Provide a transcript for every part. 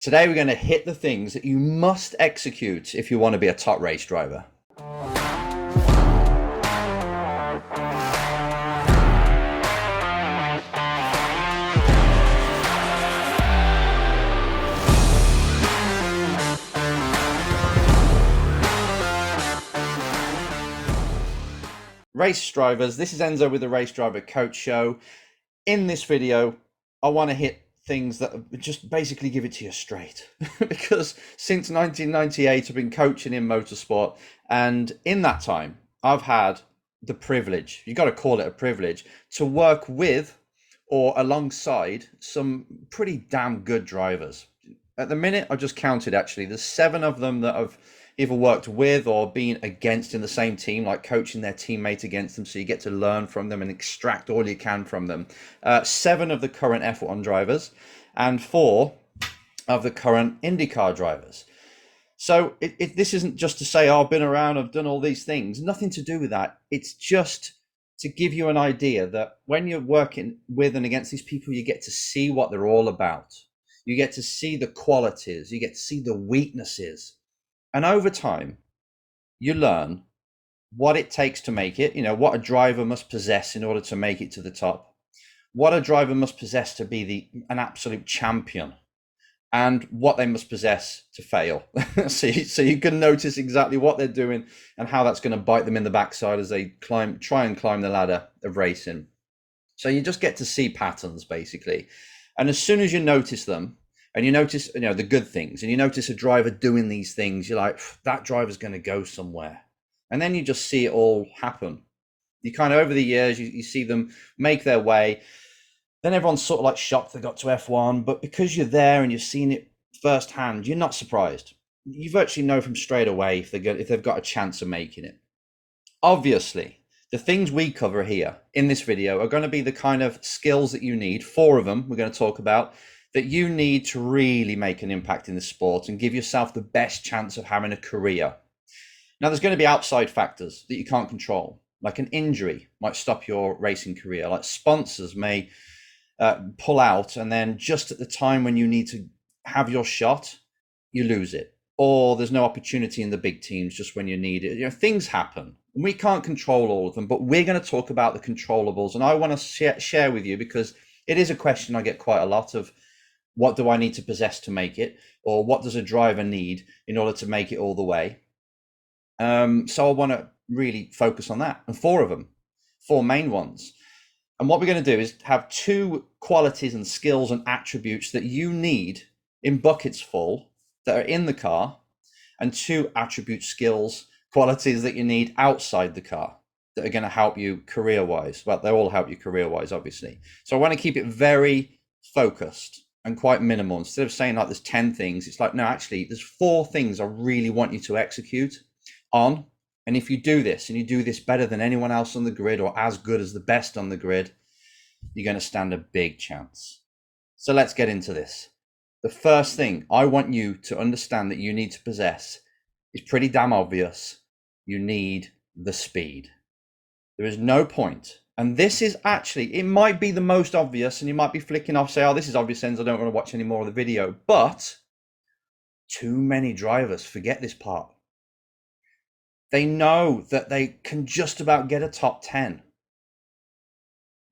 Today, we're going to hit the things that you must execute if you want to be a top race driver. Race drivers, this is Enzo with the Race Driver Coach Show. In this video, I want to hit things that just basically give it to you straight because since 1998 I've been coaching in motorsport, and in that time I've had the privilege, you got to call it a privilege, to work with or alongside some pretty damn good drivers. At the minute, I just counted, actually there's 7 of them that I've either worked with or been against in the same team, like coaching their teammate against them, so you get to learn from them and extract all you can from them. 7 of the current F1 drivers and 4 of the current IndyCar drivers. So this isn't just to say, oh, I've been around, I've done all these things. Nothing to do with that. It's just to give you an idea that when you're working with and against these people, you get to see what they're all about. You get to see the qualities, you get to see the weaknesses. And over time, you learn what it takes to make it, what a driver must possess in order to make it to the top, what a driver must possess to be an absolute champion, and what they must possess to fail. so you can notice exactly what they're doing and how that's going to bite them in the backside as they try and climb the ladder of racing. So you just get to see patterns, basically. And as soon as you notice them, and you notice, the good things, and you notice a driver doing these things, you're like, that driver's going to go somewhere. And then you just see it all happen. You kind of, over the years, you see them make their way. Then everyone's sort of like shocked they got to F1, but because you're there and you've seen it firsthand, you're not surprised. You virtually know from straight away if they've got a chance of making it. Obviously, the things we cover here in this video are going to be the kind of skills that you need. 4 of them we're going to talk about that you need to really make an impact in the sport and give yourself the best chance of having a career. Now, there's going to be outside factors that you can't control, like an injury might stop your racing career, like sponsors may pull out, and then just at the time when you need to have your shot, you lose it, or there's no opportunity in the big teams just when you need it. Things happen. We can't control all of them, but we're going to talk about the controllables, and I want to share with you, because it is a question I get quite a lot of: what do I need to possess to make it, or what does a driver need in order to make it all the way? So I want to really focus on that, and 4 of them, 4 main ones. And what we're going to do is have 2 qualities and skills and attributes that you need in buckets full that are in the car, and 2 attribute skills, qualities that you need outside the car that are going to help you career-wise. Well, they all help you career-wise, obviously. So I want to keep it very focused and quite minimal. Instead of saying like there's 10 things, it's like, no, actually there's 4 things I really want you to execute on. And if you do this, and you do this better than anyone else on the grid, or as good as the best on the grid, you're going to stand a big chance. So let's get into this. The first thing I want you to understand that you need to possess is pretty damn obvious. You need the speed. There is no point. And this is actually, it might be the most obvious, and you might be flicking off, say, oh, this is obvious, Enzo, I don't want to watch any more of the video. But too many drivers forget this part. They know that they can just about get a top 10,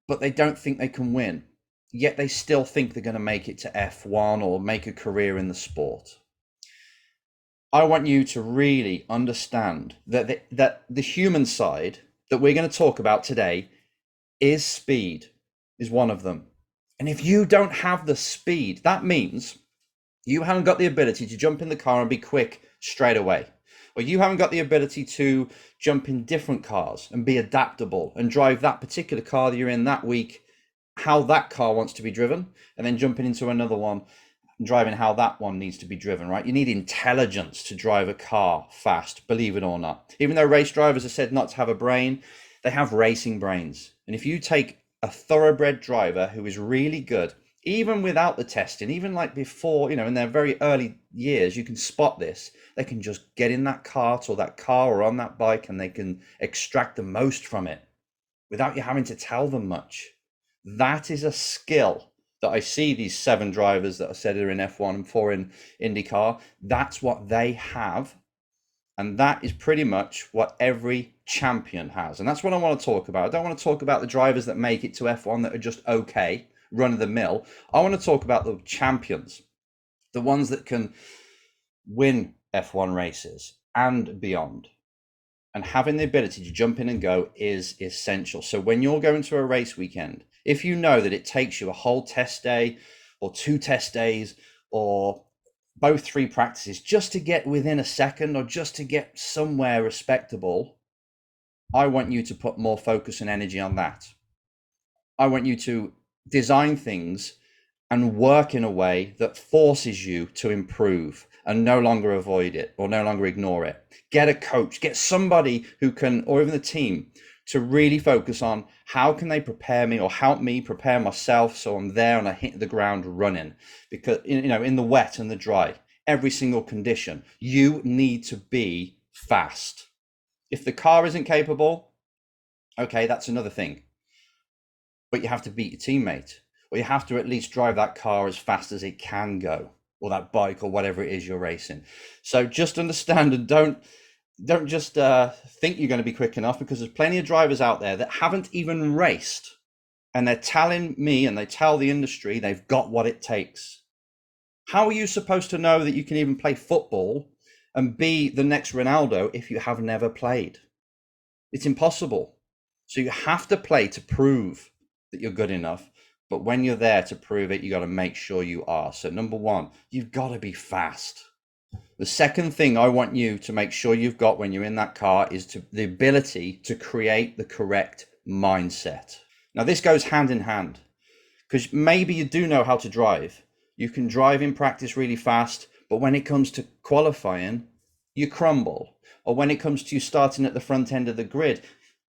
but they don't think they can win. Yet they still think they're going to make it to F1 or make a career in the sport. I want you to really understand that the human side that we're going to talk about today is speed, is one of them. And if you don't have the speed, that means you haven't got the ability to jump in the car and be quick straight away. Or you haven't got the ability to jump in different cars and be adaptable and drive that particular car that you're in that week, how that car wants to be driven, and then jumping into another one and driving how that one needs to be driven, right? You need intelligence to drive a car fast, believe it or not. Even though race drivers are said not to have a brain, they have racing brains. And if you take a thoroughbred driver who is really good, even without the testing, even like before, in their very early years, you can spot this. They can just get in that cart or that car or on that bike, and they can extract the most from it without you having to tell them much. That is a skill that I see these 7 drivers that I said are in F1 and 4 in IndyCar. That's what they have. And that is pretty much what every champion has. And that's what I want to talk about. I don't want to talk about the drivers that make it to F1 that are just okay, run of the mill. I want to talk about the champions, the ones that can win F1 races and beyond. And having the ability to jump in and go is essential. So when you're going to a race weekend, if you know that it takes you a whole test day or 2 test days or both 3 practices just to get within a second or just to get somewhere respectable, I want you to put more focus and energy on that. I want you to design things and work in a way that forces you to improve and no longer avoid it or no longer ignore it. Get a coach, get somebody who can, or even the team, to really focus on how can they prepare me or help me prepare myself so I'm there and I hit the ground running. Because, in the wet and the dry, every single condition, you need to be fast. If the car isn't capable, okay, that's another thing. But you have to beat your teammate, or you have to at least drive that car as fast as it can go, or that bike, or whatever it is you're racing. So just understand and don't just think you're going to be quick enough, because there's plenty of drivers out there that haven't even raced, and they're telling me and they tell the industry they've got what it takes. How are you supposed to know that you can even play football and be the next Ronaldo if you have never played? It's impossible. So you have to play to prove that you're good enough. But when you're there to prove it, you got to make sure you are. So number 1, you've got to be fast. The second thing I want you to make sure you've got when you're in that car is the ability to create the correct mindset. Now, this goes hand in hand, because maybe you do know how to drive. You can drive in practice really fast, but when it comes to qualifying, you crumble. Or when it comes to you starting at the front end of the grid,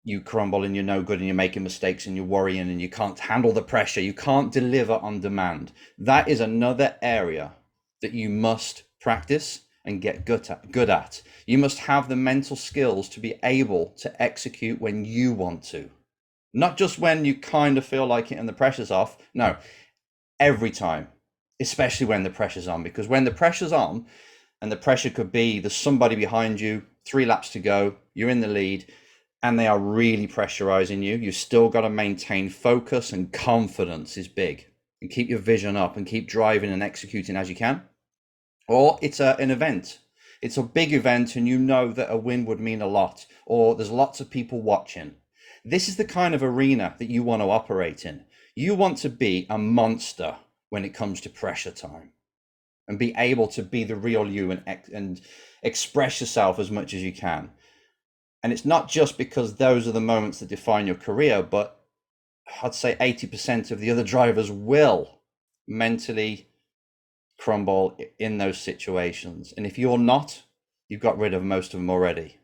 you crumble and you're no good and you're making mistakes and you're worrying and you can't handle the pressure. You can't deliver on demand. That is another area that you must practice and get good at. You must have the mental skills to be able to execute when you want to. Not just when you kind of feel like it and the pressure's off. No, every time, especially when the pressure's on. Because when the pressure's on, and the pressure could be there's somebody behind you, 3 laps to go, you're in the lead, and they are really pressurizing you, you've still got to maintain focus, and confidence is big. And keep your vision up and keep driving and executing as you can. Or it's an event. It's a big event and you know that a win would mean a lot, or there's lots of people watching. This is the kind of arena that you want to operate in. You want to be a monster when it comes to pressure time, and be able to be the real you and express yourself as much as you can. And it's not just because those are the moments that define your career, but I'd say 80% of the other drivers will mentally crumble in those situations. And if you're not, you've got rid of most of them already.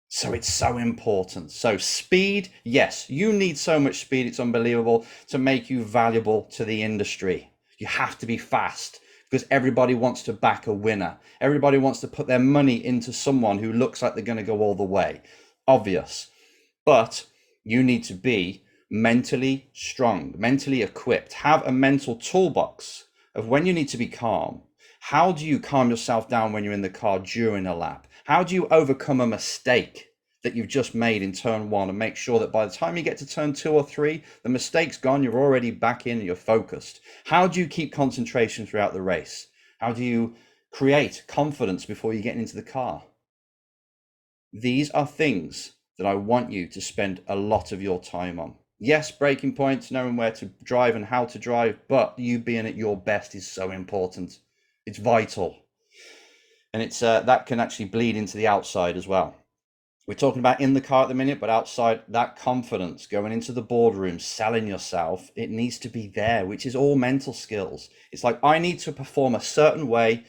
So it's so important. So speed, yes, you need so much speed. It's unbelievable to make you valuable to the industry. You have to be fast, because everybody wants to back a winner. Everybody wants to put their money into someone who looks like they're going to go all the way. Obvious. But you need to be mentally strong, mentally equipped. Have a mental toolbox of when you need to be calm. How do you calm yourself down when you're in the car during a lap? How do you overcome a mistake that you've just made in turn 1 and make sure that by the time you get to turn 2 or 3, the mistake's gone, you're already back in and you're focused? How do you keep concentration throughout the race? How do you create confidence before you get into the car? These are things that I want you to spend a lot of your time on. Yes, breaking points, knowing where to drive and how to drive, but you being at your best is so important. It's vital. And it's that can actually bleed into the outside as well. We're talking about in the car at the minute, but outside, that confidence, going into the boardroom, selling yourself, it needs to be there, which is all mental skills. It's like, I need to perform a certain way,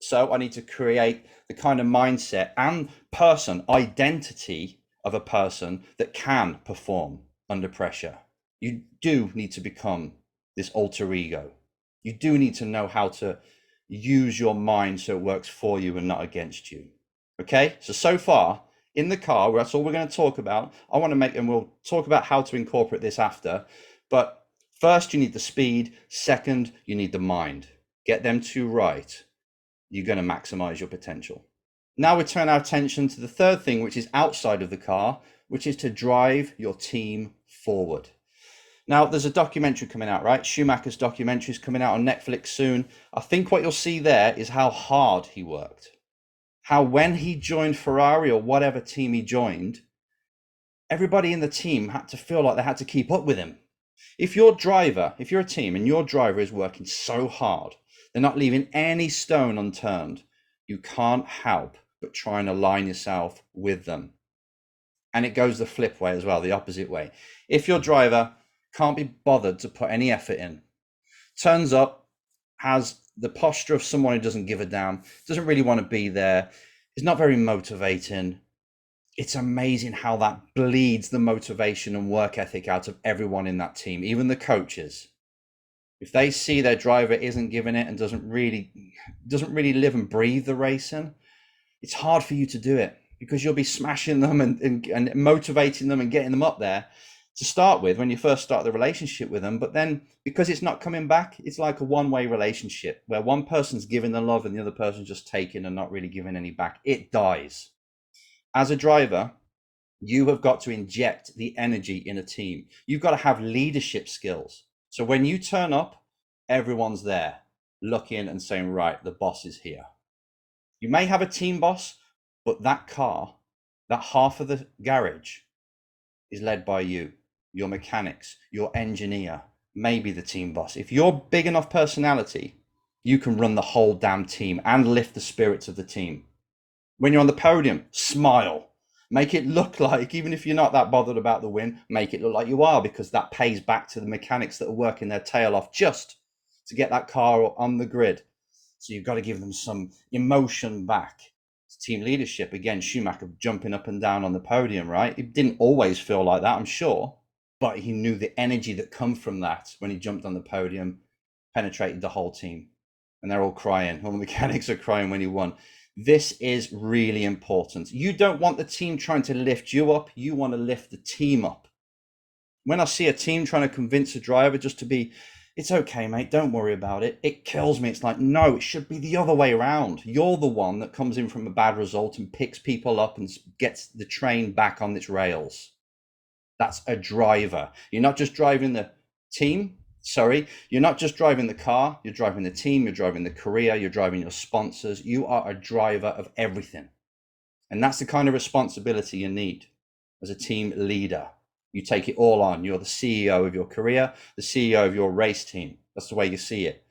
so I need to create the kind of mindset and person identity of a person that can perform under pressure. You do need to become this alter ego. You do need to know how to use your mind so it works for you and not against you. Okay, so far in the car, that's all we're going to talk about. I want to make, and we'll talk about how to incorporate this after, but First, you need the speed. Second, you need the mind. Get them two right. You're going to maximize your potential. Now we turn our attention to the third thing, which is outside of the car, which is to drive your team forward. Now, there's a documentary coming out, right? Schumacher's documentary is coming out on Netflix soon. I think what you'll see there is how hard he worked. How when he joined Ferrari or whatever team he joined, everybody in the team had to feel like they had to keep up with him. If you're a team and your driver is working so hard, they're not leaving any stone unturned, you can't help but try and align yourself with them. And it goes the flip way as well, the opposite way. If your driver can't be bothered to put any effort in, turns up, has the posture of someone who doesn't give a damn, doesn't really want to be there, is not very motivating, it's amazing how that bleeds the motivation and work ethic out of everyone in that team, even the coaches. If they see their driver isn't giving it and doesn't really live and breathe the racing, it's hard for you to do it, because you'll be smashing them and motivating them and getting them up there to start with when you first start the relationship with them. But then because it's not coming back, it's like a one-way relationship where one person's giving the love and the other person's just taking and not really giving any back. It dies. As a driver, you have got to inject the energy in a team. You've got to have leadership skills. So when you turn up, everyone's there looking and saying, right, the boss is here. You may have a team boss, but that car, that half of the garage is led by you, your mechanics, your engineer, maybe the team boss. If you're big enough personality, you can run the whole damn team and lift the spirits of the team. When you're on the podium, smile. Make it look like, even if you're not that bothered about the win, make it look like you are, because that pays back to the mechanics that are working their tail off just to get that car on the grid. So you've got to give them some emotion back. It's team leadership. Again, Schumacher jumping up and down on the podium, right? It didn't always feel like that, I'm sure, but he knew the energy that come from that when he jumped on the podium penetrated the whole team. And they're all crying. All the mechanics are crying when he won. This is really important. You don't want the team trying to lift you up. You want to lift the team up. When I see a team trying to convince a driver just to be, it's okay, mate, don't worry about it, it kills me. It's like, no, it should be the other way around. You're the one that comes in from a bad result and picks people up and gets the train back on its rails. That's a driver. You're not just driving the team. You're not just driving the car, you're driving the team, you're driving the career, you're driving your sponsors. You are a driver of everything. And that's the kind of responsibility you need as a team leader. You take it all on. You're the CEO of your career, the CEO of your race team. That's the way you see it.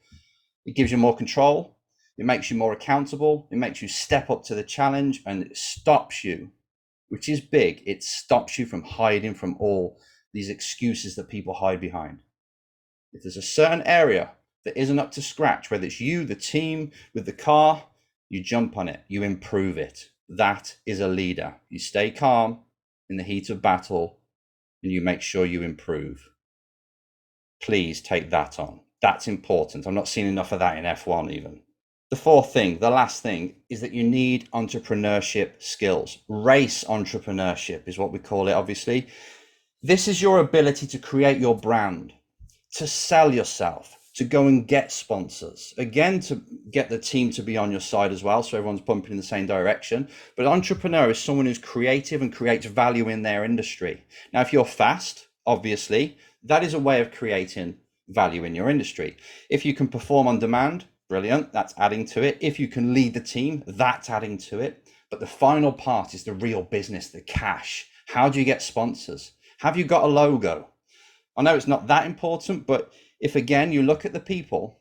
It gives you more control. It makes you more accountable. It makes you step up to the challenge, and it stops you, which is big. It stops you from hiding from all these excuses that people hide behind. If there's a certain area that isn't up to scratch, whether it's you, the team, with the car, you jump on it, you improve it. That is a leader. You stay calm in the heat of battle and you make sure you improve. Please take that on. That's important. I'm not seeing enough of that in F1 even. The fourth thing, the last thing, is that you need entrepreneurship skills. Race entrepreneurship is what we call it, obviously. This is your ability to create your brand, to sell yourself, to go and get sponsors, again, to get the team to be on your side as well, so everyone's pumping in the same direction. But an entrepreneur is someone who's creative and creates value in their industry. Now, if you're fast, obviously, that is a way of creating value in your industry. If you can perform on demand, brilliant, that's adding to it. If you can lead the team, that's adding to it. But the final part is the real business, the cash. How do you get sponsors? Have you got a logo? I know it's not that important, but if again, you look at the people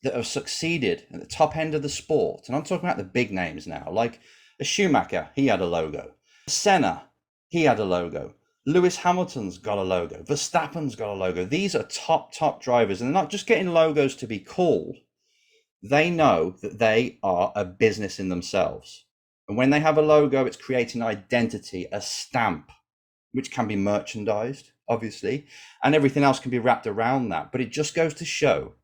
that have succeeded at the top end of the sport, and I'm talking about the big names now, like a Schumacher, he had a logo. Senna, he had a logo. Lewis Hamilton's got a logo. Verstappen's got a logo. These are top drivers, and they're not just getting logos to be cool. They know that they are a business in themselves. And when they have a logo, it's creating identity, a stamp, which can be merchandised, obviously, and everything else can be wrapped around that. But it just goes to show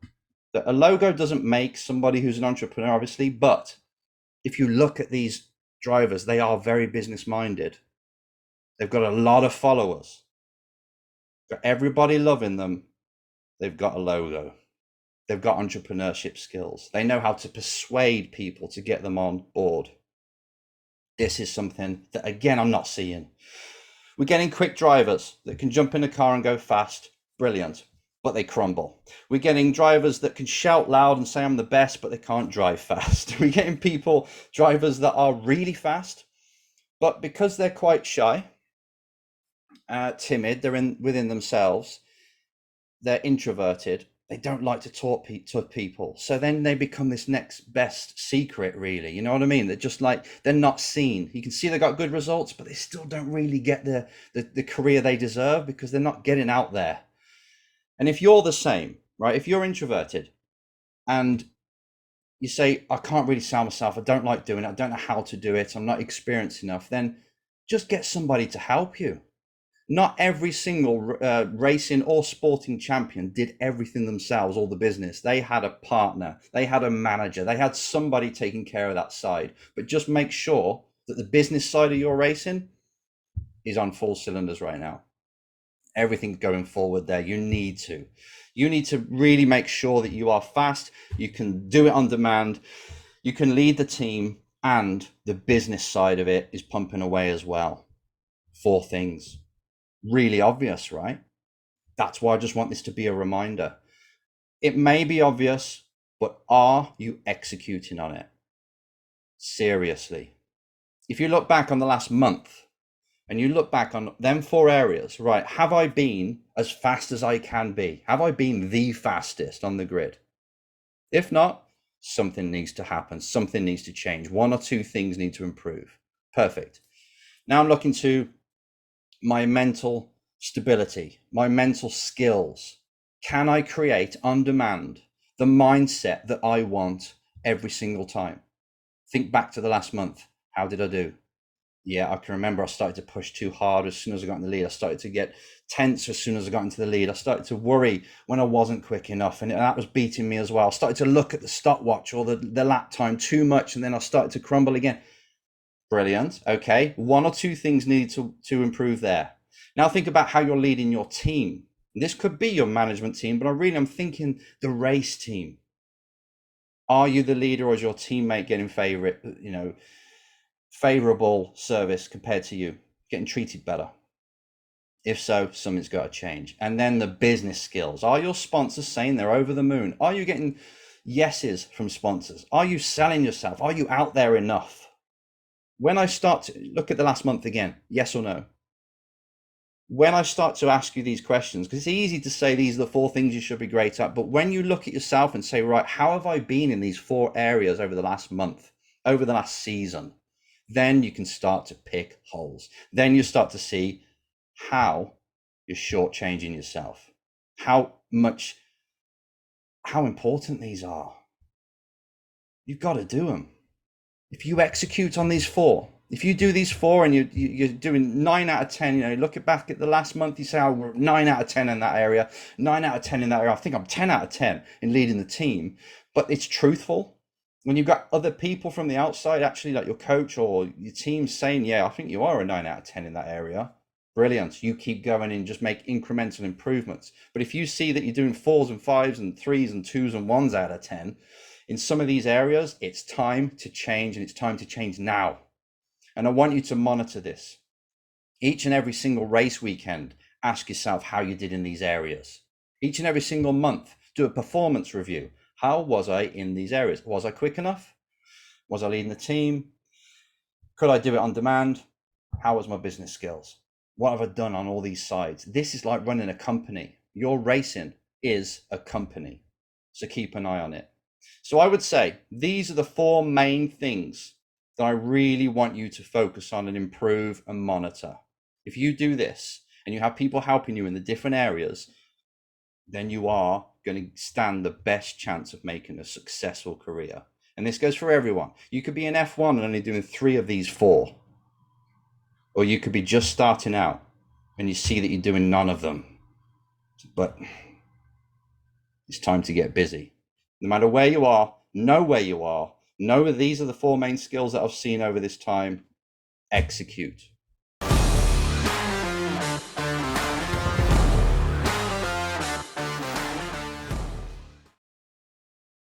that a logo doesn't make somebody who's an entrepreneur, obviously, but if you look at these drivers, they are very business minded. They've got a lot of followers, got everybody loving them, they've got a logo, they've got entrepreneurship skills, they know how to persuade people to get them on board. This is something that, again, I'm not seeing. We're getting quick drivers that can jump in a car and go fast. Brilliant. But they crumble. We're getting drivers that can shout loud and say I'm the best, but they can't drive fast. We're getting drivers that are really fast, but because they're quite shy, timid, they're within themselves, they're introverted, they don't like to talk to people. So then they become this next best secret, really. You know what I mean? They're just like, they're not seen. You can see they got good results, but they still don't really get the career they deserve because they're not getting out there. And if you're the same, right? If you're introverted and you say, I can't really sell myself, I don't like doing it, I don't know how to do it, I'm not experienced enough, then just get somebody to help you. Not every single racing or sporting champion did everything themselves, all the business. They had a partner, they had a manager, they had somebody taking care of that side. But just make sure that the business side of your racing is on full cylinders right now. Everything's going forward there. You need to really make sure that you are fast, you can do it on demand, you can lead the team, and the business side of it is pumping away as well. 4 things. Really obvious, right? That's why I just want this to be a reminder. It may be obvious, but are you executing on it? Seriously. If you look back on the last month and you look back on them 4 areas, right? Have I been as fast as I can be? Have I been the fastest on the grid? If not, something needs to happen. Something needs to change. 1 or 2 things need to improve. Perfect. Now I'm looking to my mental stability, my mental skills. Can I create on demand the mindset that I want every single time? Think back to the last month. How did I do? Yeah, I can remember I started to push too hard as soon as I got in the lead. I started to get tense as soon as I got into the lead. I started to worry when I wasn't quick enough, and that was beating me as well. I started to look at the stopwatch or the lap time too much, and then I started to crumble again. Brilliant. Okay, 1 or 2 things need to improve there. Now think about how you're leading your team. This could be your management team, but I'm thinking the race team. Are you the leader, or is your teammate getting favorable service compared to you, getting treated better? If so, something's got to change. And then the business skills. Are your sponsors saying they're over the moon? Are you getting yeses from sponsors? Are you selling yourself? Are you out there enough? When I start to look at the last month again, yes or no? When I start to ask you these questions, because it's easy to say these are the 4 things you should be great at, but when you look at yourself and say, right, how have I been in these 4 areas over the last month, over the last season? Then you can start to pick holes. Then you start to see how you're shortchanging yourself, how important these are. You've got to do them. If you execute on these 4, if you do these 4 and you're doing 9 out of 10, you look back at the last month, you say, oh, we're 9 out of 10 in that area, 9 out of 10 in that area. I think I'm 10 out of 10 in leading the team, but it's truthful. When you've got other people from the outside, actually like your coach or your team saying, yeah, I think you are a 9 out of 10 in that area. Brilliant. You keep going and just make incremental improvements. But if you see that you're doing 4s and 5s and 3s and 2s and 1s out of 10, in some of these areas, it's time to change, and it's time to change now. And I want you to monitor this. Each and every single race weekend, ask yourself how you did in these areas. Each and every single month, do a performance review. How was I in these areas? Was I quick enough? Was I leading the team? Could I do it on demand? How was my business skills? What have I done on all these sides? This is like running a company. Your racing is a company. So keep an eye on it. So I would say these are the 4 main things that I really want you to focus on and improve and monitor. If you do this and you have people helping you in the different areas, then you are going to stand the best chance of making a successful career. And this goes for everyone. You could be in F1 and only doing 3 of these 4. Or you could be just starting out and you see that you're doing none of them. But it's time to get busy. No matter where you are, know where you are. Know that these are the 4 main skills that I've seen over this time. Execute.